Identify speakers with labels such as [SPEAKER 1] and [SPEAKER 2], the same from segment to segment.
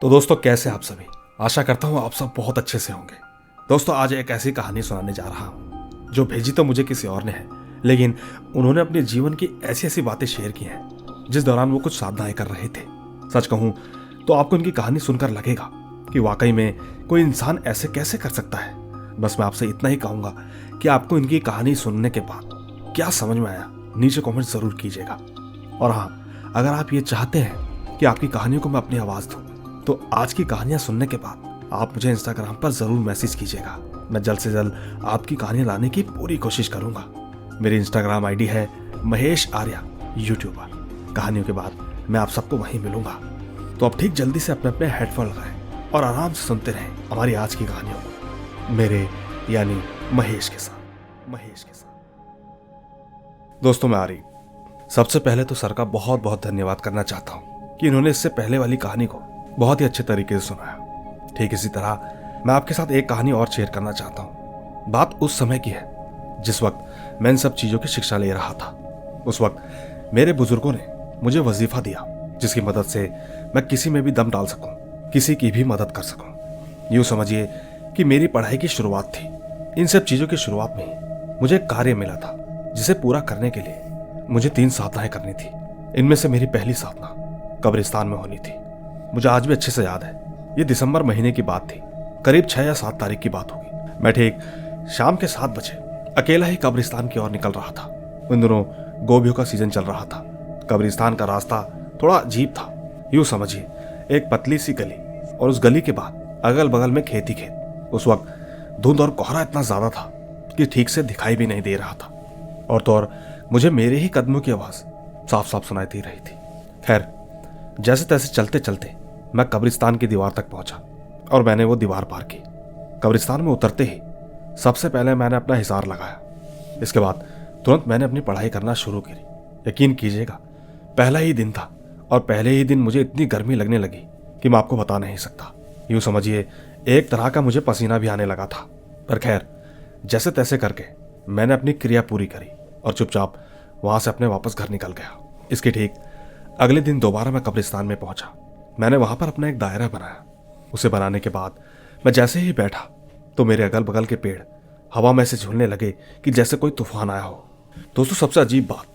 [SPEAKER 1] तो दोस्तों, कैसे आप सभी? आशा करता हूँ आप सब बहुत अच्छे से होंगे। दोस्तों, आज एक ऐसी कहानी सुनाने जा रहा हूँ जो भेजी तो मुझे किसी और ने है, लेकिन उन्होंने अपने जीवन की ऐसी ऐसी बातें शेयर की हैं जिस दौरान वो कुछ साधनाएं कर रहे थे। सच कहूँ तो आपको उनकी कहानी सुनकर लगेगा कि वाकई में कोई इंसान ऐसे कैसे कर सकता है। बस मैं आपसे इतना ही कहूँगा कि आपको इनकी कहानी सुनने के बाद क्या समझ में आया, नीचे कॉमेंट जरूर कीजिएगा। और हाँ, अगर आप ये चाहते हैं कि आपकी कहानियों को मैं अपनी आवाज़ दूँ तो आज की कहानियां सुनने के बाद आप मुझे इंस्टाग्राम पर जरूर मैसेज कीजिएगा। मैं जल्द से जल्द आपकी कहानियां लाने की पूरी कोशिश करूंगा। मेरी इंस्टाग्राम आईडी है महेश आर्या यूट्यूबर। कहानियों के बाद मैं आप सबको वहीं मिलूंगा। तो अब ठीक जल्दी से अपने अपने हेडफोन लगाएं और आराम से सुनते रहें हमारी आज की कहानियों को, मेरे यानी महेश के साथ। दोस्तों, मैं आरी सबसे पहले तो सर का बहुत बहुत धन्यवाद करना चाहता हूँ कि इन्होंने इससे पहले वाली कहानी को बहुत ही अच्छे तरीके से सुनाया। ठीक इसी तरह मैं आपके साथ एक कहानी और शेयर करना चाहता हूँ। बात उस समय की है जिस वक्त मैं इन सब चीज़ों की शिक्षा ले रहा था। उस वक्त मेरे बुजुर्गों ने मुझे वजीफा दिया जिसकी मदद से मैं किसी में भी दम डाल सकूं, किसी की भी मदद कर सकूं। यूँ समझिए कि मेरी पढ़ाई की शुरुआत थी। इन सब चीज़ों की शुरुआत में ही मुझे एक कार्य मिला था जिसे पूरा करने के लिए मुझे 3 साधनाएं करनी थी। इनमें से मेरी पहली साधना कब्रिस्तान में होनी थी। मुझे आज भी अच्छे से याद है, ये दिसंबर महीने की बात थी। करीब 6 या 7 तारीख की बात होगी। मैं ठीक शाम के 7 बजे अकेला ही कब्रिस्तान की ओर निकल रहा था। उन दिनों गोभियों का सीजन चल रहा था। कब्रिस्तान का रास्ता थोड़ा अजीब था। यूं समझिए एक पतली सी गली और उस गली के बाद अगल बगल में खेत ही खेत। उस वक्त धुंध और कोहरा इतना ज्यादा था कि ठीक से दिखाई भी नहीं दे रहा था। और तो और मुझे मेरे ही कदमों की आवाज साफ साफ सुनाई दे रही थी। खैर, जैसे तैसे चलते चलते मैं कब्रिस्तान की दीवार तक पहुंचा और मैंने वो दीवार पार की। कब्रिस्तान में उतरते ही सबसे पहले मैंने अपना हिसार लगाया। इसके बाद तुरंत मैंने अपनी पढ़ाई करना शुरू करी। यकीन कीजिएगा, पहला ही दिन था और पहले ही दिन मुझे इतनी गर्मी लगने लगी कि मैं आपको बता नहीं सकता। यूं समझिए एक तरह का मुझे पसीना भी आने लगा था। पर खैर, जैसे तैसे करके मैंने अपनी क्रिया पूरी करी और चुपचाप वहां से अपने वापस घर निकल गया। इसके ठीक अगले दिन दोबारा मैं कब्रिस्तान में पहुंचा। मैंने वहां पर अपना एक दायरा बनाया। उसे बनाने के बाद मैं जैसे ही बैठा तो मेरे अगल बगल के पेड़ हवा में से झूलने लगे कि जैसे कोई तूफान आया हो। दोस्तों, सबसे अजीब बात,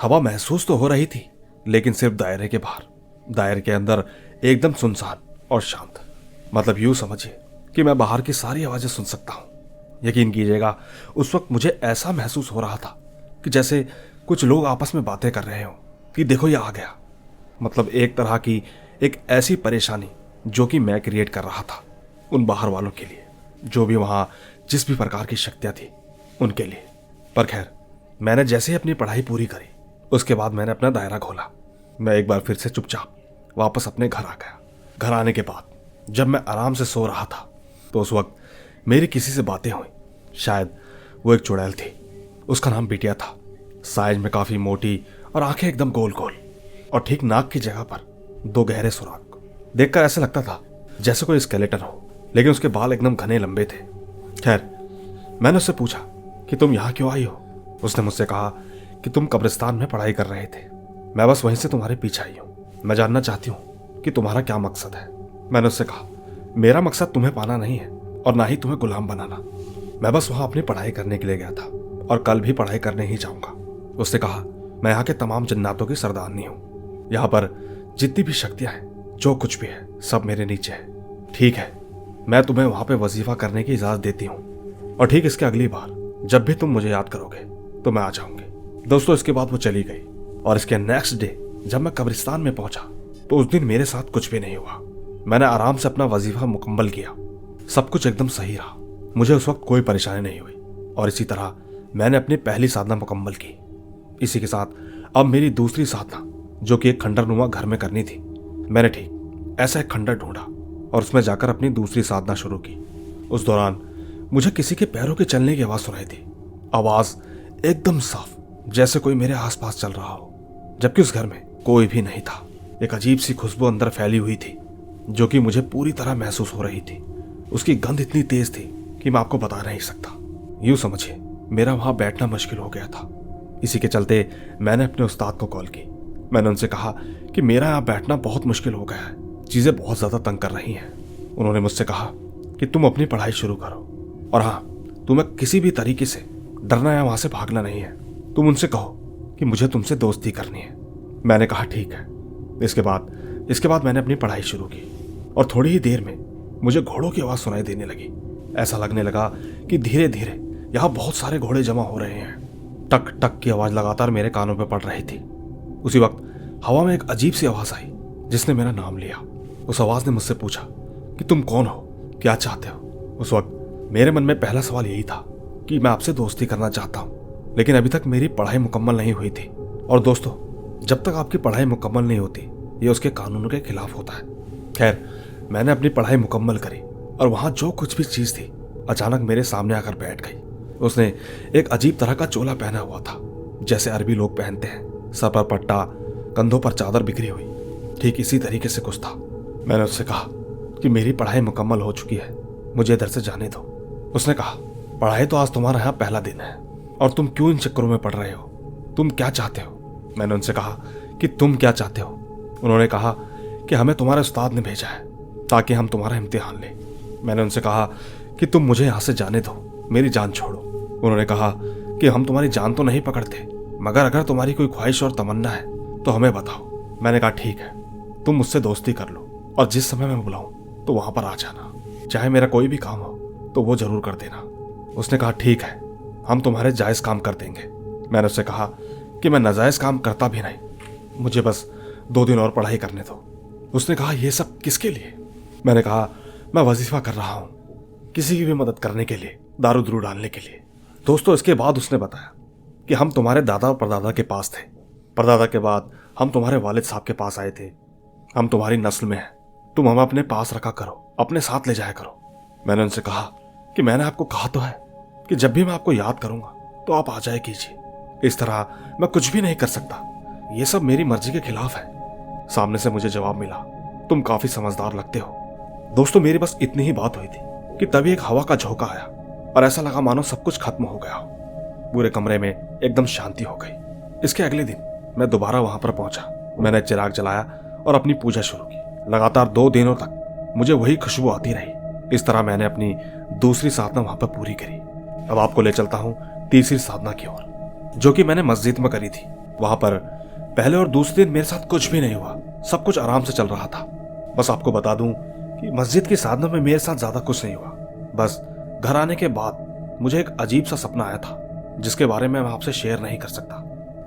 [SPEAKER 1] हवा महसूस तो हो रही थी लेकिन सिर्फ दायरे के बाहर। दायरे के अंदर एकदम सुनसान और शांत। मतलब यूं समझिए कि मैं बाहर की सारी आवाजें सुन सकता हूं। यकीन कीजिएगा, उस वक्त मुझे ऐसा महसूस हो रहा था कि जैसे कुछ लोग आपस में बातें कर रहे हो कि देखो ये आ गया। मतलब एक तरह की एक ऐसी परेशानी जो कि मैं क्रिएट कर रहा था उन बाहर वालों के लिए, जो भी वहां जिस भी प्रकार की शक्तियां थी उनके लिए। पर खैर, मैंने जैसे ही अपनी पढ़ाई पूरी करी उसके बाद मैंने अपना दायरा खोला। मैं एक बार फिर से चुपचाप वापस अपने घर आ गया। घर आने के बाद जब मैं आराम से सो रहा था तो उस वक्त मेरी किसी से बातें हुई। शायद वो एक चुड़ैल थी। उसका नाम बिटिया था। साइज में काफी मोटी और आंखें एकदम गोल गोल और ठीक नाक की जगह पर 2 गहरे सुराख। देखकर ऐसा लगता था जैसे कोई स्केलेटन हो, लेकिन उसके बाल एकदम घने लंबे थे। खैर, मैंने उससे पूछा कि तुम यहाँ क्यों आई हो। उसने मुझसे कहा कि तुम कब्रिस्तान में पढ़ाई कर रहे थे। मैं बस वहीं से तुम्हारे पीछे आई हूँ। मैं जानना चाहती हूँ कि तुम्हारा क्या मकसद है। मैंने उससे कहा, मेरा मकसद तुम्हें पाना नहीं है और ना ही तुम्हें गुलाम बनाना। मैं बस वहां अपनी पढ़ाई करने के लिए गया था और कल भी पढ़ाई करने ही जाऊंगा। उसने कहा, मैं यहाँ के तमाम जन्नातों की सरदारनी हूँ। यहाँ पर जितनी भी शक्तियां हैं, जो कुछ भी है, सब मेरे नीचे है। ठीक है, मैं तुम्हें वहां पे वजीफा करने की इजाजत देती हूँ और ठीक इसके अगली बार जब भी तुम मुझे याद करोगे तो मैं आ जाऊंगी। दोस्तों, इसके बाद वो चली गई और इसके नेक्स्ट डे जब मैं कब्रिस्तान में पहुंचा तो उस दिन मेरे साथ कुछ भी नहीं हुआ। मैंने आराम से अपना वजीफा मुकम्मल किया। सब कुछ एकदम सही रहा। मुझे उस वक्त कोई परेशानी नहीं हुई और इसी तरह मैंने अपनी पहली साधना मुकम्मल की। इसी के साथ अब मेरी दूसरी साधना, जो कि एक खंडरनुमा घर में करनी थी, मैंने ठीक ऐसा एक खंडर ढूंढा और उसमें जाकर अपनी दूसरी साधना शुरू की। उस दौरान मुझे किसी के पैरों के चलने की आवाज सुनाई दी। आवाज एकदम साफ, जैसे कोई मेरे आसपास चल रहा हो, जबकि उस घर में कोई भी नहीं था। एक अजीब सी खुशबू अंदर फैली हुई थी जो कि मुझे पूरी तरह महसूस हो रही थी। उसकी गंध इतनी तेज थी कि मैं आपको बता नहीं सकता। यूं समझिए मेरा वहां बैठना मुश्किल हो गया था। इसी के चलते मैंने अपने उस्ताद को कॉल की। मैंने उनसे कहा कि मेरा यहाँ बैठना बहुत मुश्किल हो गया है। चीज़ें बहुत ज़्यादा तंग कर रही हैं। उन्होंने मुझसे कहा कि तुम अपनी पढ़ाई शुरू करो, और हाँ, तुम्हें किसी भी तरीके से डरना या वहाँ से भागना नहीं है। तुम उनसे कहो कि मुझे तुमसे दोस्ती करनी है। मैंने कहा ठीक है। इसके बाद मैंने अपनी पढ़ाई शुरू की, और थोड़ी ही देर में मुझे घोड़ों की आवाज़ सुनाई देने लगी। ऐसा लगने लगा कि धीरे धीरे यहाँ बहुत सारे घोड़े जमा हो रहे हैं। टक टक की आवाज़ लगातार मेरे कानों पर पड़ रही थी। उसी वक्त हवा में एक अजीब सी आवाज़ आई जिसने मेरा नाम लिया। उस आवाज़ ने मुझसे पूछा कि तुम कौन हो, क्या चाहते हो। उस वक्त मेरे मन में पहला सवाल यही था कि मैं आपसे दोस्ती करना चाहता हूँ, लेकिन अभी तक मेरी पढ़ाई मुकम्मल नहीं हुई थी। और दोस्तों, जब तक आपकी पढ़ाई मुकम्मल नहीं होती, ये उसके कानूनों के खिलाफ होता है। खैर, मैंने अपनी पढ़ाई मुकम्मल करी, और वहाँ जो कुछ भी चीज़ थी अचानक मेरे सामने आकर बैठ गई। उसने एक अजीब तरह का चोला पहना हुआ था, जैसे अरबी लोग पहनते हैं। सर पर पट्टा, कंधों पर चादर बिखरी हुई, ठीक इसी तरीके से कुछ था। मैंने उससे कहा कि मेरी पढ़ाई मुकम्मल हो चुकी है, मुझे इधर से जाने दो। उसने कहा, पढ़ाई तो आज तुम्हारा यहाँ पहला दिन है, और तुम क्यों इन चक्करों में पढ़ रहे हो? तुम क्या चाहते हो? मैंने उनसे कहा कि तुम क्या चाहते हो? उन्होंने कहा कि हमें तुम्हारे उस्ताद ने भेजा है ताकि हम तुम्हारा इम्तिहान लें। मैंने उनसे कहा कि तुम मुझे यहाँ से जाने दो, मेरी जान छोड़ो। उन्होंने कहा कि हम तुम्हारी जान तो नहीं पकड़ते, मगर अगर तुम्हारी कोई ख्वाहिश और तमन्ना है तो हमें बताओ। मैंने कहा ठीक है, तुम मुझसे दोस्ती कर लो, और जिस समय मैं बुलाऊं तो वहां पर आ जाना। चाहे मेरा कोई भी काम हो तो वो जरूर कर देना। उसने कहा ठीक है, हम तुम्हारे जायज़ काम कर देंगे। मैंने उससे कहा कि मैं नाजायज़ काम करता भी नहीं, मुझे बस 2 दिन और पढ़ाई करने दो। उसने कहा ये सब किसके लिए? मैंने कहा मैं वजीफा कर रहा हूँ, किसी की भी मदद करने के लिए, दारू द्रू डालने के लिए। दोस्तों, इसके बाद उसने बताया कि हम तुम्हारे दादा और परदादा के पास थे, परदादा के बाद हम तुम्हारे वालिद साहब के पास आए थे। हम तुम्हारी नस्ल में हैं, तुम हमें अपने पास रखा करो, अपने साथ ले जाया करो। मैंने उनसे कहा कि मैंने आपको कहा तो है कि जब भी मैं आपको याद करूंगा तो आप आ जाए कीजिए। इस तरह मैं कुछ भी नहीं कर सकता, ये सब मेरी मर्जी के खिलाफ है। सामने से मुझे जवाब मिला, तुम काफी समझदार लगते हो। दोस्तों, मेरी बस इतनी ही बात हुई थी कि तभी एक हवा का झोंका आया, और ऐसा लगा मानो सब कुछ खत्म हो गया। पूरे कमरे में एकदम शांति हो गई। इसके अगले दिन मैं दोबारा वहां पर पहुंचा। मैंने चिराग जलाया और अपनी पूजा शुरू की। लगातार 2 दिनों तक मुझे वही खुशबू आती रही। इस तरह मैंने अपनी दूसरी साधना वहां पर पूरी करी। अब आपको ले चलता हूं तीसरी साधना की ओर, जो कि मैंने मस्जिद में करी थी। वहां पर पहले और दूसरे दिन मेरे साथ कुछ भी नहीं हुआ, सब कुछ आराम से चल रहा था। बस आपको बता दूं कि मस्जिद की साधना में मेरे साथ ज्यादा कुछ नहीं हुआ। बस घर आने के बाद मुझे एक अजीब सा सपना आया था, जिसके बारे में मैं आपसे शेयर नहीं कर सकता।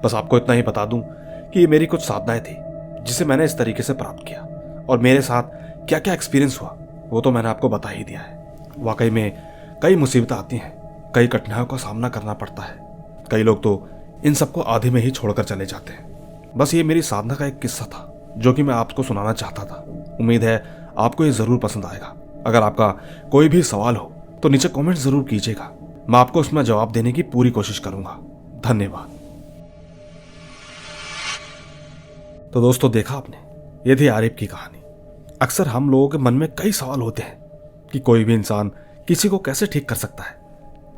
[SPEAKER 1] बस आपको इतना ही बता दूं कि ये मेरी कुछ साधनाएं थी जिसे मैंने इस तरीके से प्राप्त किया, और मेरे साथ क्या क्या एक्सपीरियंस हुआ वो तो मैंने आपको बता ही दिया है। वाकई में कई मुसीबतें आती हैं, कई कठिनाइयों का सामना करना पड़ता है। कई लोग तो इन सबको आधे में ही छोड़कर चले जाते हैं। बस ये मेरी साधना का एक किस्सा था जो कि मैं आपको सुनाना चाहता था। उम्मीद है आपको ये जरूर पसंद आएगा। अगर आपका कोई भी सवाल हो तो नीचे कमेंट जरूर कीजिएगा, मैं आपको उसमें जवाब देने की पूरी कोशिश करूंगा। धन्यवाद। तो दोस्तों, देखा आपने, ये थी आरिफ की कहानी। अक्सर हम लोगों के मन में कई सवाल होते हैं कि कोई भी इंसान किसी को कैसे ठीक कर सकता है,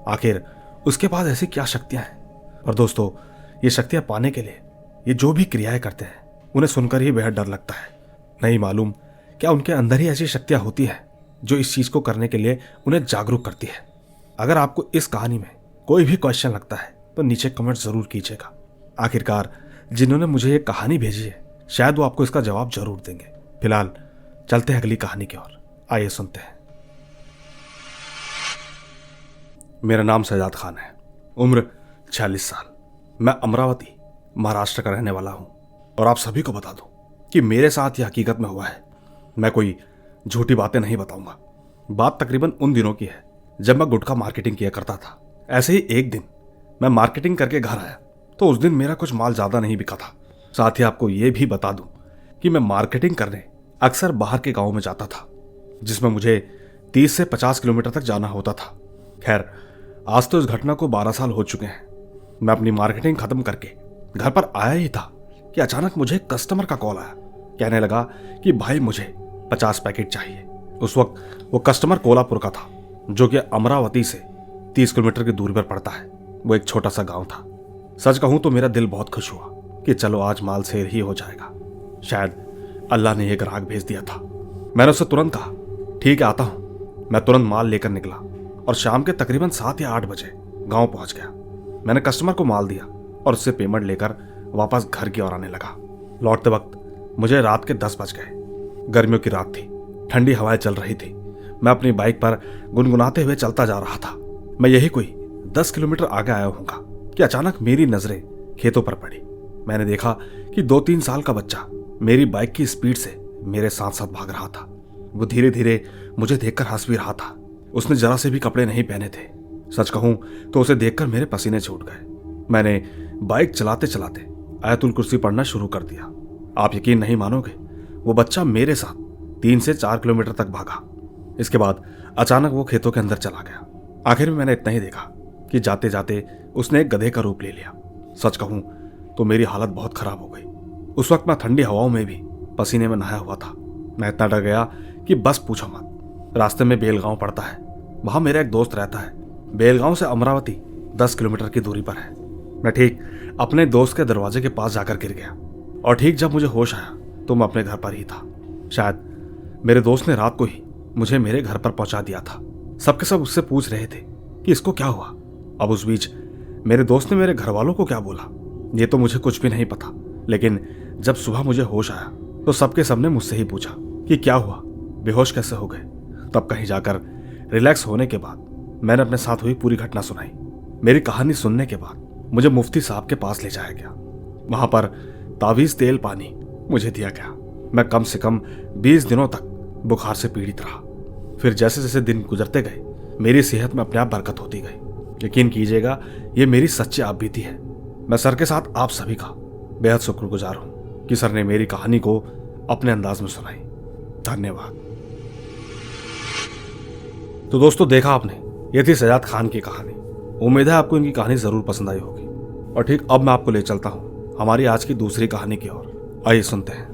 [SPEAKER 1] आखिर उसके पास ऐसी क्या शक्तियां हैं। और दोस्तों, ये शक्तियां पाने के लिए ये जो भी क्रियाएं करते हैं उन्हें सुनकर ही बेहद डर लगता है। नहीं मालूम क्या उनके अंदर ही ऐसी शक्तियां होती है जो इस चीज को करने के लिए उन्हें जागरूक करती है। अगर आपको इस कहानी में कोई भी क्वेश्चन लगता है तो नीचे कमेंट जरूर कीजिएगा। आखिरकार जिन्होंने मुझे ये कहानी भेजी है, शायद वो आपको इसका जवाब जरूर देंगे। फिलहाल चलते हैं अगली कहानी की ओर, आइए सुनते हैं। मेरा नाम सजाद खान है, उम्र 46 साल। मैं अमरावती, महाराष्ट्र का रहने वाला हूं, और आप सभी को बता दूं कि मेरे साथ यह हकीकत में हुआ है। मैं कोई झूठी बातें नहीं बताऊंगा। बात तकरीबन उन दिनों की है जब मैं गुटखा मार्केटिंग किया करता था। ऐसे ही एक दिन मैं मार्केटिंग करके घर आया तो उस दिन मेरा कुछ माल ज्यादा नहीं बिका था। साथ ही आपको यह भी बता दूं कि मैं मार्केटिंग करने अक्सर बाहर के गांव में जाता था, जिसमें मुझे 30 से 50 किलोमीटर तक जाना होता था। खैर, आज तो इस घटना को 12 साल हो चुके हैं। मैं अपनी मार्केटिंग खत्म करके घर पर आया ही था कि अचानक मुझे एक कस्टमर का कॉल आया। कहने लगा कि भाई मुझे 50 पैकेट चाहिए। उस वक्त वो कस्टमर कोल्हापुर का था, जो कि अमरावती से 30 किलोमीटर की दूरी पर पड़ता है। वो एक छोटा सा गांव था। सच कहूं तो मेरा दिल बहुत खुश हुआ कि चलो आज माल सेल ही हो जाएगा। शायद अल्लाह ने यह ग्राहक भेज दिया था मैंने उससे तुरंत कहा, ठीक है आता हूँ। मैं तुरंत माल लेकर निकला और शाम के तकरीबन 7 या 8 बजे गांव पहुंच गया। मैंने कस्टमर को माल दिया और उससे पेमेंट लेकर वापस घर की ओर आने लगा। लौटते वक्त मुझे रात के 10 बज गए। गर्मियों की रात थी, ठंडी हवाएं चल रही थी। मैं अपनी बाइक पर गुनगुनाते हुए चलता जा रहा था। मैं यही कोई 10 किलोमीटर आगे आया हूँगा कि अचानक मेरी नजरें खेतों पर पड़ी। मैंने देखा कि 2-3 साल का बच्चा मेरी बाइक की स्पीड से मेरे साथ साथ भाग रहा था। वो धीरे धीरे मुझे देखकर हंस भी रहा था। उसने जरा से भी कपड़े नहीं पहने थे। सच कहूं तो उसे देखकर मेरे पसीने छूट गए। मैंने बाइक चलाते चलाते आयतुल कुर्सी पढ़ना शुरू कर दिया। आप यकीन नहीं मानोगे, वो बच्चा मेरे साथ 3 से 4 किलोमीटर तक भागा। इसके बाद अचानक वो खेतों के अंदर चला गया। आखिर में मैंने इतना ही देखा कि जाते जाते उसने एक गधे का रूप ले लिया। सच कहूं तो मेरी हालत बहुत खराब हो गई। उस वक्त मैं ठंडी हवाओं में भी पसीने में नहाया हुआ था। मैं इतना डर गया कि बस पूछो मत। रास्ते में बेलगांव पड़ता है, वहां मेरा एक दोस्त रहता है। बेलगांव से अमरावती 10 किलोमीटर की दूरी पर है। मैं ठीक अपने दोस्त के दरवाजे के पास जाकर गिर गया और ठीक जब मुझे होश आया तो मैं अपने घर पर ही था। शायद मेरे दोस्त ने रात को ही मुझे मेरे घर पर पहुंचा दिया था। सबके सब उससे पूछ रहे थे कि इसको क्या हुआ। अब उस बीच मेरे दोस्त ने मेरे घर वालों को क्या बोला ये तो मुझे कुछ भी नहीं पता, लेकिन जब सुबह मुझे होश आया तो सबके सबने मुझसे ही पूछा कि क्या हुआ, बेहोश कैसे हो गए। तब कहीं जाकर रिलैक्स होने के बाद मैंने अपने साथ हुई पूरी घटना सुनाई। मेरी कहानी सुनने के बाद मुझे मुफ्ती साहब के पास ले जाया गया। वहां पर तावीज तेल पानी मुझे दिया गया। मैं कम से कम 20 दिनों तक बुखार से पीड़ित रहा। फिर जैसे जैसे दिन गुजरते गए मेरी सेहत में अपने आप बरकत होती गई। यकीन कीजिएगा ये मेरी सच्ची आप बीती है। मैं सर के साथ आप सभी का बेहद शुक्रगुजार हूं कि सर ने मेरी कहानी को अपने अंदाज में सुनाई। धन्यवाद। तो दोस्तों देखा आपने, ये थी सजाद खान की कहानी। उम्मीद है आपको इनकी कहानी जरूर पसंद आई होगी। और ठीक अब मैं आपको ले चलता हूं हमारी आज की दूसरी कहानी की ओर। आइए सुनते हैं।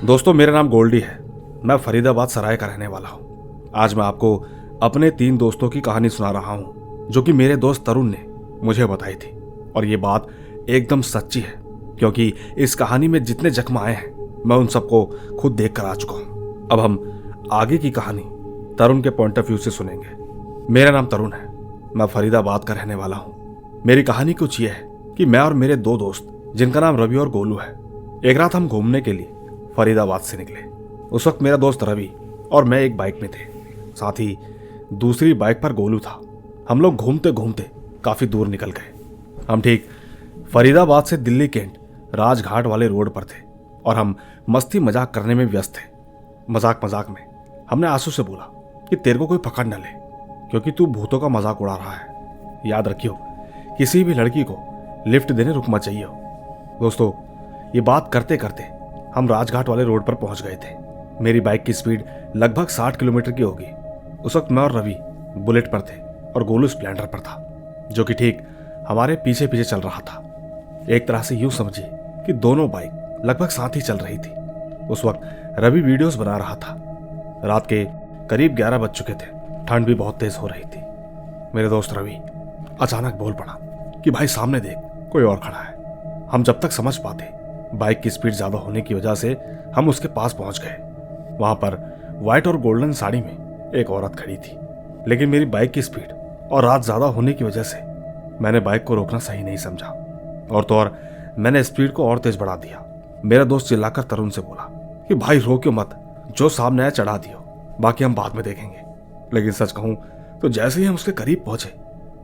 [SPEAKER 1] दोस्तों मेरा नाम गोल्डी है। मैं फरीदाबाद सराय का रहने वाला हूं। आज मैं आपको अपने 3 दोस्तों की कहानी सुना रहा हूं जो कि मेरे दोस्त तरुण ने मुझे बताई थी। और ये बात एकदम सच्ची है क्योंकि इस कहानी में जितने जख्म आए हैं मैं उन सबको खुद देखकर आ चुका हूं। अब हम आगे की कहानी तरुण के पॉइंट ऑफ व्यू से सुनेंगे। मेरा नाम तरुण है। मैं फरीदाबाद का रहने वाला हूं। मेरी कहानी कुछ यह है कि मैं और मेरे 2 दोस्त जिनका नाम रवि और गोलू है, एक रात हम घूमने के लिए फरीदाबाद से निकले। उस वक्त मेरा दोस्त रवि और मैं एक बाइक में थे, साथ ही दूसरी बाइक पर गोलू था। हम लोग घूमते घूमते काफी दूर निकल गए। हम ठीक फरीदाबाद से दिल्ली कैंट राजघाट वाले रोड पर थे और हम मस्ती मजाक करने में व्यस्त थे। मजाक मजाक में हमने आंसू से बोला कि तेरे को कोई पकड़ न ले क्योंकि तू भूतों का मजाक उड़ा रहा है। याद रखियो किसी भी लड़की को लिफ्ट देने रुक मत चाहिए। दोस्तों ये बात करते करते हम राजघाट वाले रोड पर पहुंच गए थे। मेरी बाइक की स्पीड लगभग 60 किलोमीटर की होगी। उस वक्त मैं और रवि बुलेट पर थे और गोलू स्प्लेंडर पर था जो कि ठीक हमारे पीछे पीछे चल रहा था। एक तरह से यूं समझिए कि दोनों बाइक लगभग साथ ही चल रही थी। उस वक्त रवि वीडियोस बना रहा था। रात के करीब 11 बज चुके थे। ठंड भी बहुत तेज हो रही थी। मेरे दोस्त रवि अचानक बोल पड़ा कि भाई सामने देख, कोई और खड़ा है। हम जब तक समझ पाते बाइक की स्पीड ज्यादा होने की वजह से हम उसके पास पहुंच गए। वहां पर व्हाइट और गोल्डन साड़ी में एक औरत खड़ी थी, लेकिन मेरी बाइक की स्पीड और रात ज्यादा होने की वजह से मैंने बाइक को रोकना सही नहीं समझा और तो और मैंने स्पीड को और तेज बढ़ा दिया। मेरा दोस्त चिल्लाकर तरुण से बोला कि भाई रोकियो मत, जो सामने आया चढ़ा दियो, बाकी हम बाद में देखेंगे। लेकिन सच कहूं तो जैसे ही हम उसके करीब पहुंचे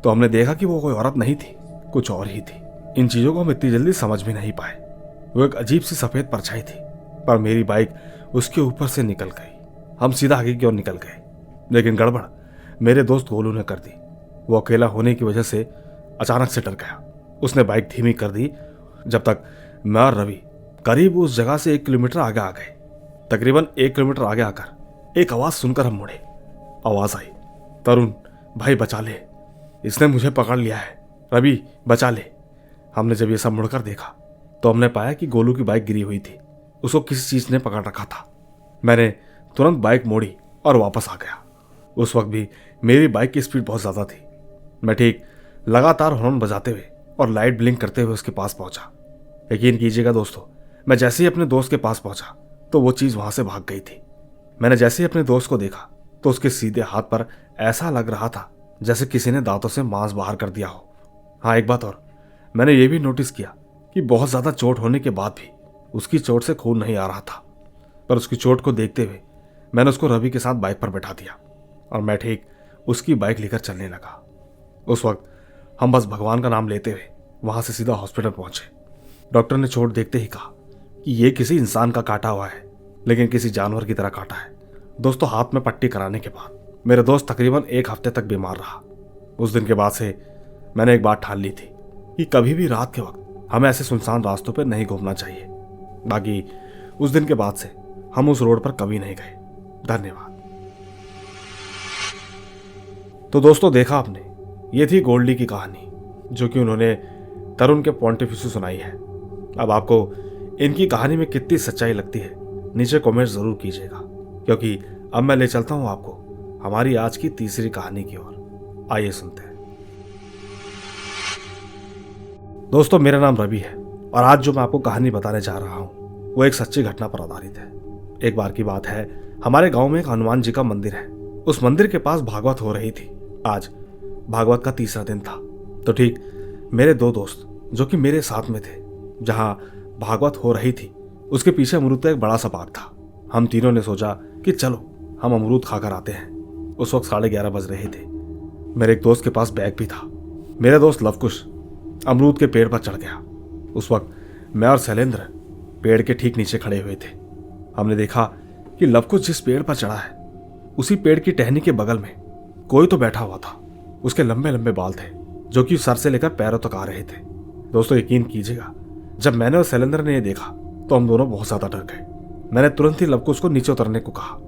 [SPEAKER 1] तो हमने देखा कि वो कोई औरत नहीं थी, कुछ और ही थी। इन चीजों को हम इतनी जल्दी समझ भी नहीं पाए। वो एक अजीब सी सफेद परछाई थी, पर मेरी बाइक उसके ऊपर से निकल गई। हम सीधा आगे की ओर निकल गए, लेकिन गड़बड़ मेरे दोस्त गोलू ने कर दी। वो अकेला होने की वजह से अचानक से डर गया। उसने बाइक धीमी कर दी जब तक मैं और रवि करीब उस जगह से 1 किलोमीटर आगे आ गए। तकरीबन 1 किलोमीटर आगे आकर एक आवाज सुनकर हम मुड़े। आवाज आई, तरुण भाई बचा ले, इसने मुझे पकड़ लिया है, रवि बचा ले। हमने जब ये सब मुड़कर देखा तो हमने पाया कि गोलू की बाइक गिरी हुई थी। उसको किसी चीज ने पकड़ रखा था। मैंने तुरंत बाइक मोड़ी और वापस आ गया। उस वक्त भी मेरी बाइक की स्पीड बहुत ज्यादा थी। मैं ठीक लगातार हॉर्न बजाते हुए और लाइट ब्लिंक करते हुए उसके पास पहुंचा। यकीन कीजिएगा दोस्तों, मैं जैसे ही अपने दोस्त के पास पहुंचा तो वो चीज वहां से भाग गई थी। मैंने जैसे ही अपने दोस्त को देखा तो उसके सीधे हाथ पर ऐसा लग रहा था जैसे किसी ने दांतों से मांस बाहर कर दिया हो। हाँ, एक बात और, मैंने ये भी नोटिस किया कि बहुत ज्यादा चोट होने के बाद भी उसकी चोट से खून नहीं आ रहा था। पर उसकी चोट को देखते हुए मैंने उसको रवि के साथ बाइक पर बैठा दिया और मैं ठीक उसकी बाइक लेकर चलने लगा। उस वक्त हम बस भगवान का नाम लेते हुए वहां से सीधा हॉस्पिटल पहुंचे। डॉक्टर ने चोट देखते ही कहा कि ये किसी इंसान का काटा हुआ है, लेकिन किसी जानवर की तरह काटा है। दोस्तों, हाथ में पट्टी कराने के बाद मेरा दोस्त तकरीबन 1 हफ्ते तक बीमार रहा। उस दिन के बाद से मैंने एक बात ठान ली थी कि कभी भी रात के वक्त हमें ऐसे सुनसान रास्तों पर नहीं घूमना चाहिए। बाकी उस दिन के बाद से हम उस रोड पर कभी नहीं गए। धन्यवाद। तो दोस्तों, देखा आपने, ये थी गोल्डी की कहानी जो कि उन्होंने तरुण के पॉइंट ऑफ व्यू से सुनाई है। अब आपको इनकी कहानी में कितनी सच्चाई लगती है नीचे कमेंट जरूर कीजिएगा, क्योंकि अब मैं ले चलता हूं आपको हमारी आज की तीसरी कहानी की ओर। आइए सुनते हैं। दोस्तों, मेरा नाम रवि है और आज जो मैं आपको कहानी बताने जा रहा हूं वो एक सच्ची घटना पर आधारित है। एक बार की बात है, हमारे गांव में एक हनुमान जी का मंदिर है। उस मंदिर के पास भागवत हो रही थी। आज भागवत का तीसरा दिन था। तो ठीक मेरे 2 दोस्त जो कि मेरे साथ में थे, जहां भागवत हो रही थी उसके पीछे अमरूद का एक बड़ा सा बाग था। हम तीनों ने सोचा कि चलो हम अमरूद खाकर आते हैं। उस वक्त 11:30 बज रहे थे। मेरे एक दोस्त के पास बैग भी था। मेरा दोस्त लवकुश अमरूद के पेड़ पर चढ़ गया। उस वक्त मैं और शैलेंद्र पेड़ के ठीक नीचे खड़े हुए थे। हमने देखा कि लवकुश जिस पेड़ पर चढ़ा है उसी पेड़ की टहनी के बगल में कोई तो बैठा हुआ था। उसके लंबे लंबे बाल थे जो कि सर से लेकर पैरों तक आ रहे थे। दोस्तों, यकीन कीजिएगा, जब मैंने और शैलेंद्र ने ये देखा तो हम दोनों बहुत ज्यादा डर गए। मैंने तुरंत ही लवकुश को नीचे उतरने को कहा।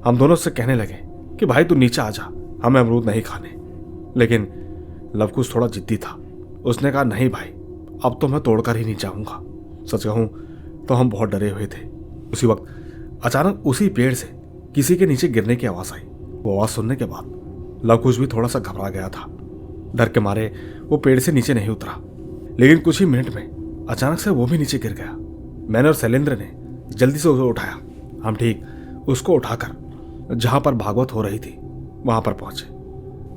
[SPEAKER 1] हम दोनों उससे कहने लगे कि भाई तू नीचे आ जा, हमें अमरूद नहीं खाने। लेकिन लवकुश थोड़ा जिद्दी था। उसने कहा नहीं भाई, अब तो मैं तोड़कर ही नहीं जाऊंगा। सच कहूं तो हम बहुत डरे हुए थे। उसी वक्त अचानक उसी पेड़ से किसी के नीचे गिरने की आवाज आई। वो आवाज सुनने के बाद लवकुश भी थोड़ा सा घबरा गया था। डर के मारे वो पेड़ से नीचे नहीं उतरा, लेकिन कुछ ही मिनट में अचानक से वो भी नीचे गिर गया। मैंने और शैलेंद्र ने जल्दी से उसे उठाया। हम ठीक उसको उठाकर जहां पर भागवत हो रही थी वहां पर पहुंचे।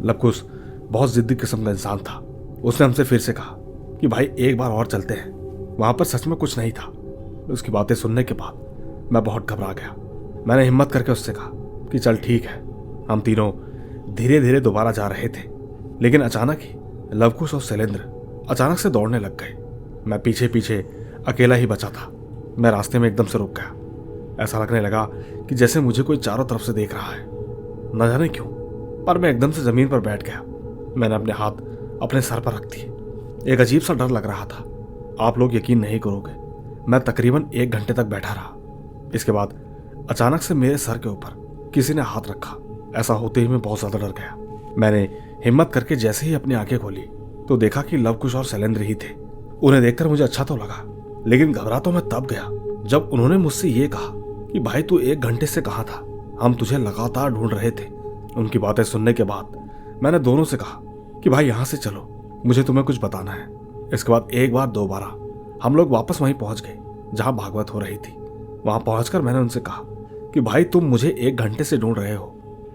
[SPEAKER 1] लवकुश बहुत जिद्दी किस्म का इंसान था। उसने हमसे फिर से कहा कि भाई एक बार और चलते हैं, वहां पर सच में कुछ नहीं था। उसकी बातें सुनने के बाद मैं बहुत घबरा गया। मैंने हिम्मत करके उससे कहा कि चल ठीक है। हम तीनों धीरे धीरे दोबारा जा रहे थे, लेकिन अचानक ही लवकुश और शैलेंद्र अचानक से दौड़ने लग गए। मैं पीछे पीछे अकेला ही बचा था। मैं रास्ते में एकदम से रुक गया। ऐसा लगने लगा कि जैसे मुझे कोई चारों तरफ से देख रहा है। न जाने क्यों, पर मैं एकदम से जमीन पर बैठ गया। मैंने अपने हाथ अपने सर पर रख दिए। एक अजीब सा डर लग रहा था। आप लोग यकीन नहीं करोगे, मैं तकरीबन 1 घंटे तक बैठा रहा। इसके बाद अचानक से मेरे सर के ऊपर किसी ने हाथ रखा। ऐसा होते ही मैं बहुत ज्यादा डर गया। मैंने हिम्मत करके जैसे ही अपनी आंखें खोली तो देखा कि लवकुश और शैलेंद्र ही थे। उन्हें देखकर मुझे अच्छा तो लगा, लेकिन घबरा तो मैं तब गया जब उन्होंने मुझसे ये कहा कि भाई तू 1 घंटे से कहाँ था, हम तुझे लगातार ढूंढ रहे थे। उनकी बातें सुनने के बाद मैंने दोनों से कहा कि भाई यहाँ से चलो, मुझे तुम्हें कुछ बताना है। इसके बाद एक बार 2 बार हम लोग वापस वहीं पहुंच गए जहां भागवत हो रही थी। वहां पहुंचकर मैंने उनसे कहा कि भाई तुम मुझे 1 घंटे से ढूंढ रहे हो,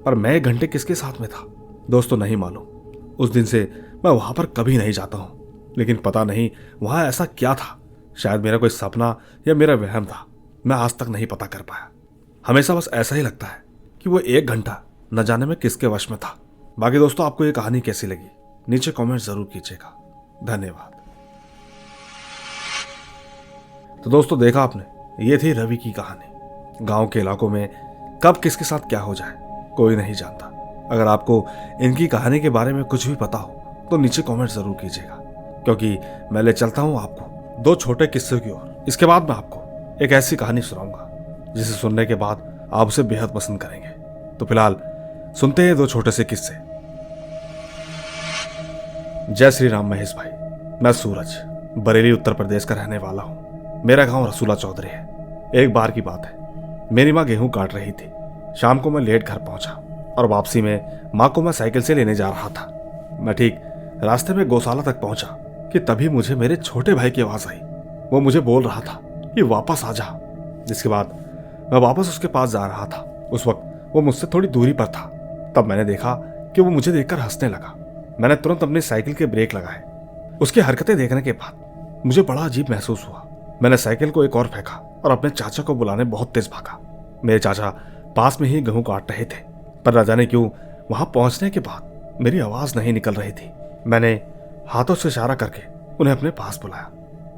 [SPEAKER 1] पर मैं 1 घंटे किसके साथ में था। दोस्तों, नहीं मालूम, उस दिन से मैं वहां पर कभी नहीं जाता हूं। लेकिन पता नहीं वहां ऐसा क्या था। शायद मेरा कोई सपना या मेरा वहम था, मैं आज तक नहीं पता कर पाया। हमेशा बस ऐसा ही लगता है कि वो 1 घंटा न जाने में किसके वश में था। बाकी दोस्तों, आपको ये कहानी कैसी लगी नीचे कमेंट जरूर कीजिएगा। धन्यवाद। तो दोस्तों, देखा आपने, ये थी रवि की कहानी। गांव के इलाकों में कब किसके साथ क्या हो जाए कोई नहीं जानता। अगर आपको इनकी कहानी के बारे में कुछ भी पता हो तो नीचे कमेंट जरूर कीजिएगा, क्योंकि मैं ले चलता हूं आपको 2 छोटे किस्से की ओर। इसके बाद मैं आपको एक ऐसी कहानी सुनाऊंगा जिसे सुनने के बाद आप उसे बेहद पसंद करेंगे। तो फिलहाल सुनते हैं 2 छोटे से किस्से। जय श्री राम महेश भाई। मैं सूरज बरेली उत्तर प्रदेश का रहने वाला हूँ। मेरा गांव रसूला चौधरी है। एक बार की बात है, मेरी माँ गेहूं काट रही थी। शाम को मैं लेट घर पहुंचा और वापसी में माँ को मैं साइकिल से लेने जा रहा था। मैं ठीक रास्ते में गौशाला तक पहुंचा कि तभी मुझे मेरे छोटे भाई की आवाज आई। वो मुझे बोल रहा था कि वापस आ जा। जिसके बाद मैं वापस उसके पास जा रहा था। उस वक्त वो मुझसे थोड़ी दूरी पर था। तब मैंने देखा कि वो मुझे देखकर हंसने लगा। मैंने तुरंत अपनी साइकिल के ब्रेक लगाए। उसकी हरकतें देखने के बाद मुझे बड़ा अजीब महसूस हुआ। मैंने साइकिल को एक और फेंका और अपने चाचा को बुलाने बहुत तेज भागा। मेरे चाचा पास में ही गेहूं काट रहे थे, पर न जाने क्यों वहां पहुंचने के बाद मेरी आवाज नहीं निकल रही थी। मैंने हाथों से इशारा करके उन्हें अपने पास बुलाया।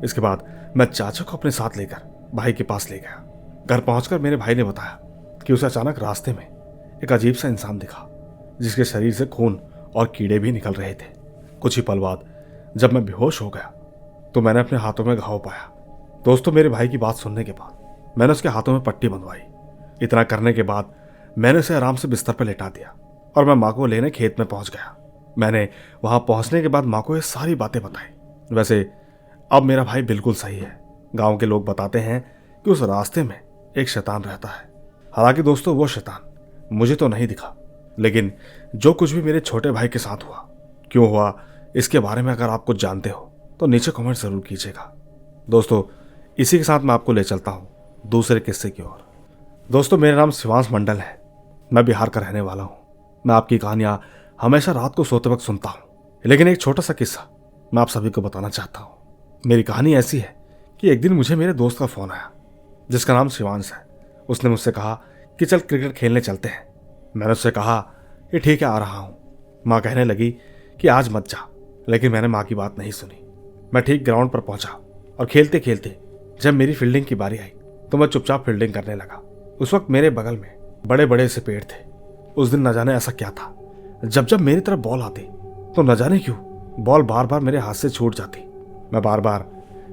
[SPEAKER 1] इसके बाद मैं चाचा को अपने साथ लेकर भाई के पास ले गया। घर पहुंचकर मेरे भाई ने बताया कि उसे अचानक रास्ते में एक अजीब सा इंसान दिखा, जिसके शरीर से खून और कीड़े भी निकल रहे थे। कुछ ही पल बाद जब मैं बेहोश हो गया तो मैंने अपने हाथों में घाव पाया। दोस्तों, मेरे भाई की बात सुनने के बाद मैंने उसके हाथों में पट्टी बंधवाई। इतना करने के बाद मैंने उसे आराम से बिस्तर पर लेटा दिया और मैं माँ को लेने खेत में पहुंच गया। मैंने वहां पहुंचने के बाद माँ को ये सारी बातें बताई। वैसे अब मेरा भाई बिल्कुल सही है। गांव के लोग बताते हैं कि उस रास्ते में एक शैतान रहता है। हालांकि दोस्तों, वो शैतान मुझे तो नहीं दिखा, लेकिन जो कुछ भी मेरे छोटे भाई के साथ हुआ, क्यों हुआ, इसके बारे में अगर आप कुछ जानते हो तो नीचे कमेंट जरूर कीजिएगा। दोस्तों, इसी के साथ मैं आपको ले चलता हूं दूसरे किस्से की ओर। दोस्तों, मेरा नाम शिवांश मंडल है। मैं बिहार का रहने वाला हूं। मैं आपकी कहानियां हमेशा रात को सोते वक्त सुनता हूं, लेकिन एक छोटा सा किस्सा मैं आप सभी को बताना चाहता हूं। मेरी कहानी ऐसी है कि एक दिन मुझे मेरे दोस्त का फोन आया, जिसका नाम शिवांश है। उसने मुझसे कहा कि चल क्रिकेट खेलने चलते हैं। मैंने उससे कहा कि ठीक है, आ रहा हूं। माँ कहने लगी कि आज मत जा, लेकिन मैंने माँ की बात नहीं सुनी। मैं ठीक ग्राउंड पर पहुंचा और खेलते खेलते जब मेरी फील्डिंग की बारी आई तो मैं चुपचाप फील्डिंग करने लगा। उस वक्त मेरे बगल में बड़े बड़े से पेड़ थे। उस दिन न जाने ऐसा क्या था, जब जब मेरी तरफ बॉल आती तो न जाने क्यों बॉल बार बार मेरे हाथ से छूट जाती। मैं बार बार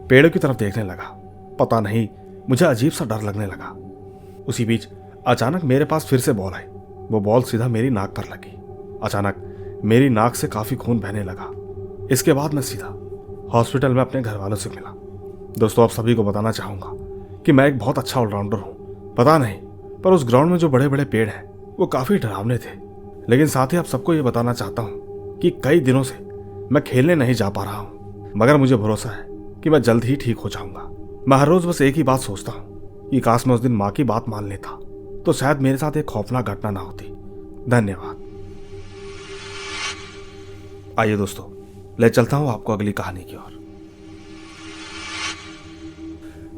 [SPEAKER 1] पेड़ों की तरफ देखने लगा। पता नहीं, मुझे अजीब सा डर लगने लगा। उसी बीच अचानक मेरे पास फिर से बॉल आई। वो बॉल सीधा मेरी नाक पर लगी। अचानक मेरी नाक से काफी खून बहने लगा। इसके बाद मैं सीधा हॉस्पिटल में अपने घर वालों से मिला। दोस्तों, आप सभी को बताना चाहूंगा कि मैं एक बहुत अच्छा ऑलराउंडर हूं। पता नहीं, पर उस ग्राउंड में जो बड़े बड़े पेड़ हैं वो काफी डरावने थे। लेकिन साथ ही आप सबको ये बताना चाहता हूं कि कई दिनों से मैं खेलने नहीं जा पा रहा हूं, मगर मुझे भरोसा है कि मैं जल्द ही ठीक हो जाऊंगा। मैं हर रोज बस एक ही बात सोचता हूं कि काश मैं उस दिन माँ की बात मान लेता तो शायद मेरे साथ एक खौफनाक घटना ना होती। धन्यवाद। आइए दोस्तों, ले चलता हूं आपको अगली कहानी की ओर।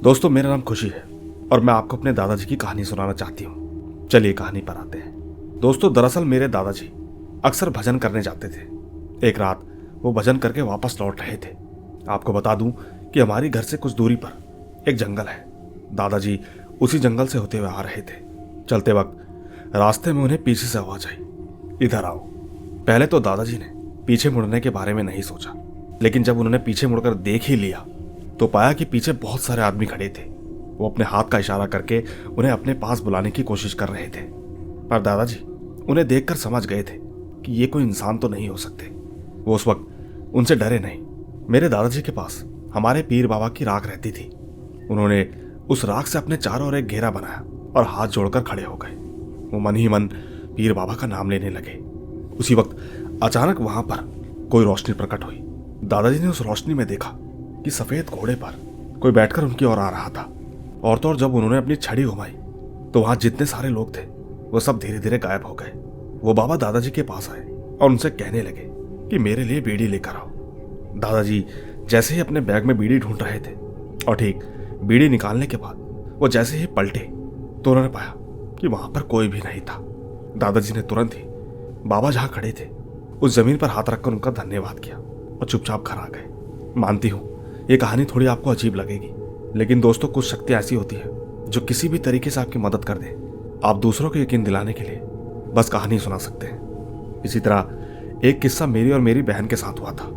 [SPEAKER 1] दोस्तों, मेरा नाम खुशी है और मैं आपको अपने दादाजी की कहानी सुनाना चाहती हूँ। चलिए कहानी पर आते हैं। दोस्तों, दरअसल मेरे दादाजी अक्सर भजन करने जाते थे। एक रात वो भजन करके वापस लौट रहे थे। आपको बता दूं कि हमारी घर से कुछ दूरी पर एक जंगल है। दादाजी उसी जंगल से होते हुए आ रहे थे। चलते वक्त रास्ते में उन्हें पीछे से आवाज आई, इधर आओ। पहले तो दादाजी ने पीछे मुड़ने के बारे में नहीं सोचा, लेकिन जब उन्होंने पीछे मुड़कर देख ही लिया तो पाया कि पीछे बहुत सारे आदमी खड़े थे। वो अपने हाथ का इशारा करके उन्हें अपने पास बुलाने की कोशिश कर रहे थे, पर दादाजी उन्हें देखकर समझ गए थे कि ये कोई इंसान तो नहीं हो सकते। वो उस वक्त उनसे डरे नहीं। मेरे दादाजी के पास हमारे पीर बाबा की राख रहती थी। उन्होंने उस राख से अपने चारों ओर एक घेरा बनाया और हाथ जोड़कर खड़े हो गए। वो मन ही मन पीर बाबा का नाम लेने लगे। उसी वक्त अचानक वहां पर कोई रोशनी प्रकट हुई। दादाजी ने उस रोशनी में देखा कि सफेद घोड़े पर कोई बैठकर उनकी ओर आ रहा था। और तो और जब उन्होंने अपनी छड़ी घुमाई तो वहां जितने सारे लोग थे वो सब धीरे धीरे गायब हो गए। वो बाबा दादाजी के पास आए और उनसे कहने लगे कि मेरे लिए बीड़ी लेकर आओ। दादाजी जैसे ही अपने बैग में बीड़ी ढूंढ रहे थे और ठीक बीड़ी निकालने के बाद वो जैसे ही पलटे तो उन्होंने पाया कि वहां पर कोई भी नहीं था। दादाजी ने तुरंत ही बाबा जहां खड़े थे उस जमीन पर हाथ रखकर उनका धन्यवाद किया और चुपचाप घर आ गए। मानती हूं ये कहानी थोड़ी आपको अजीब लगेगी, लेकिन दोस्तों, कुछ शक्ति ऐसी होती है जो किसी भी तरीके से आपकी मदद कर दे। आप दूसरों को यकीन दिलाने के लिए बस कहानी सुना सकते हैं। इसी तरह एक किस्सा मेरी और मेरी बहन के साथ हुआ था।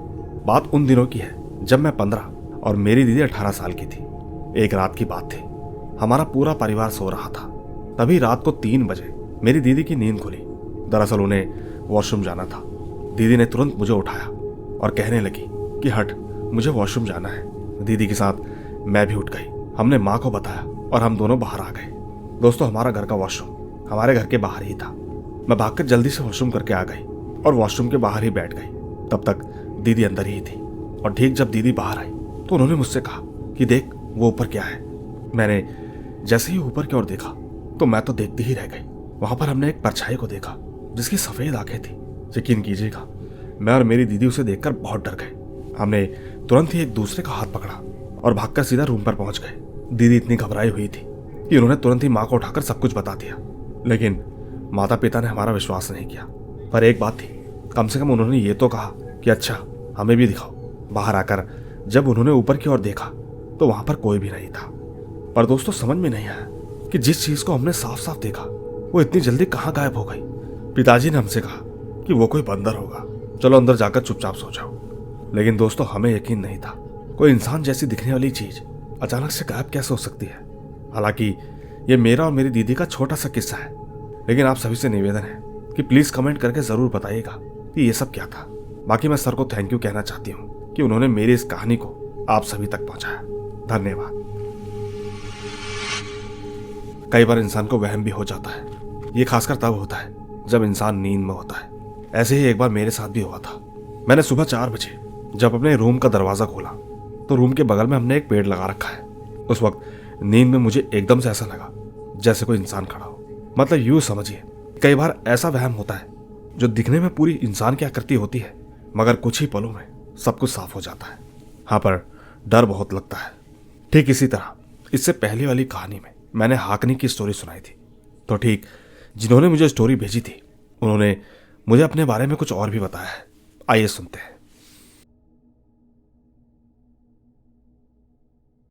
[SPEAKER 1] बात उन दिनों की है जब मैं 15 और मेरी दीदी 18 साल की थी। एक रात की बात थी। हमारा पूरा परिवार सो रहा था। तभी रात को 3 बजे मेरी दीदी की नींद खुली। दरअसल उन्हें वॉशरूम जाना था। दीदी ने तुरंत मुझे उठाया और कहने लगी कि हट, मुझे वॉशरूम जाना है। दीदी के साथ मैं भी उठ गई। हमने माँ को बताया और हम दोनों बाहर आ गए। दोस्तों, हमारा घर का वॉशरूम हमारे घर के बाहर ही था। मैं भागकर जल्दी से वॉशरूम करके आ गई और वॉशरूम के बाहर ही बैठ गई। तब तक दीदी अंदर ही थी और ठीक जब दीदी बाहर आई तो उन्होंने मुझसे कहा कि देख वो ऊपर क्या है। मैंने जैसे ही ऊपर की ओर देखा तो मैं तो देखती ही रह गई। वहां पर हमने एक परछाई को देखा जिसकी सफेद आंखें थी। यकीन कीजिएगा, मैं और मेरी दीदी उसे देखकर बहुत डर गए। हमने तुरंत ही एक दूसरे का हाथ पकड़ा और भागकर सीधा रूम पर पहुंच गए। दीदी इतनी घबराई हुई थी कि उन्होंने तुरंत ही माँ को उठाकर सब कुछ बता दिया, लेकिन माता पिता ने हमारा विश्वास नहीं किया। पर एक बात थी, कम से कम उन्होंने ये तो कहा कि अच्छा हमें भी दिखाओ। बाहर आकर जब उन्होंने ऊपर की ओर देखा तो वहां पर कोई भी नहीं था। पर दोस्तों समझ में नहीं आया कि जिस चीज को हमने साफ साफ देखा वो इतनी जल्दी कहाँ गायब हो गई। पिताजी ने हमसे कहा कि वो कोई बंदर होगा, चलो अंदर जाकर चुपचाप सो जाओ। लेकिन दोस्तों हमें यकीन नहीं था कोई इंसान जैसी दिखने वाली चीज अचानक से गायब कैसे हो सकती है। हालांकि ये मेरा और मेरी दीदी का छोटा सा किस्सा है, लेकिन आप सभी से निवेदन है कि प्लीज कमेंट करके जरूर बताइएगा कि ये सब क्या था। बाकी मैं सर को थैंक यू कहना चाहती हूँ कि उन्होंने मेरी इस कहानी को आप सभी तक पहुंचाया। धन्यवाद। कई बार इंसान को वहम भी हो जाता है, ये खासकर तब होता है जब इंसान नींद में होता है। ऐसे ही एक बार मेरे साथ भी हुआ था। मैंने सुबह 4 बजे जब अपने रूम का दरवाजा खोला तो रूम के बगल में हमने एक पेड़ लगा रखा है। उस वक्त नींद में मुझे एकदम से ऐसा लगा जैसे कोई इंसान खड़ा हो। मतलब यूं समझिए, कई बार ऐसा वहम होता है जो दिखने में पूरी इंसान की आकृति होती है, मगर कुछ ही पलों में सब कुछ साफ हो जाता है। हाँ, पर डर बहुत लगता है। ठीक इसी तरह इससे पहली वाली कहानी में मैंने हाकनी की स्टोरी सुनाई थी, तो ठीक जिन्होंने मुझे स्टोरी भेजी थी उन्होंने मुझे अपने बारे में कुछ और भी बताया है। आइए सुनते हैं।